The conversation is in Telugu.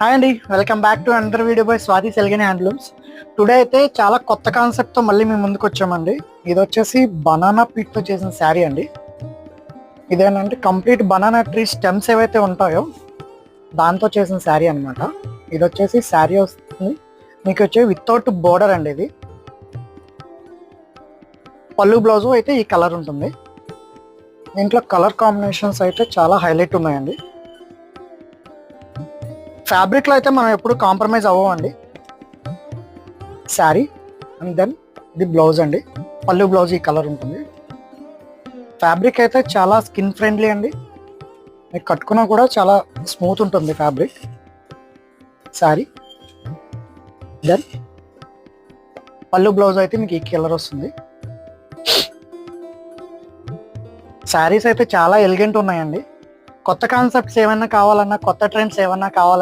హాయ్ అండి, welcome back to another video by Swathi Selgani handlooms. Today అయితే చాలా కొత్త కాన్సెప్ట్తో మళ్ళీ మేము ముందుకు వచ్చామండి. ఇది వచ్చేసి బనానా పీట్తో చేసిన శారీ అండి. ఇదేనంటే కంప్లీట్ బనానా ట్రీ స్టెమ్స్ ఏవైతే ఉంటాయో దాంతో చేసిన శారీ అనమాట. ఇది వచ్చేసి శారీ వస్తుంది మీకు వచ్చే వితౌట్ బోర్డర్ అండి. ఇది పళ్ళు బ్లౌజు అయితే ఈ కలర్ ఉంటుంది. దీంట్లో కలర్ కాంబినేషన్స్ అయితే చాలా హైలైట్ ఉన్నాయండి. ఫ్యాబ్రిక్లో అయితే మనం ఎప్పుడు కాంప్రమైజ్ అవ్వమండి. శారీ అండ్ దెన్ ఇది బ్లౌజ్ అండి. పళ్ళు బ్లౌజ్ ఈ కలర్ ఉంటుంది. ఫ్యాబ్రిక్ అయితే చాలా స్కిన్ ఫ్రెండ్లీ అండి. మీకు కట్టుకున్నా కూడా చాలా స్మూత్ ఉంటుంది ఫ్యాబ్రిక్. శారీ దెన్ పళ్ళు బ్లౌజ్ అయితే మీకు ఈ కలర్ వస్తుంది. శారీస్ అయితే చాలా ఎలిగెంట్ ఉన్నాయండి. కొత్త కాన్సెప్ట్స్ ఏమైనా కావాలన్నా, కొత్త ట్రెండ్స్ ఏమైనా కావాలన్నా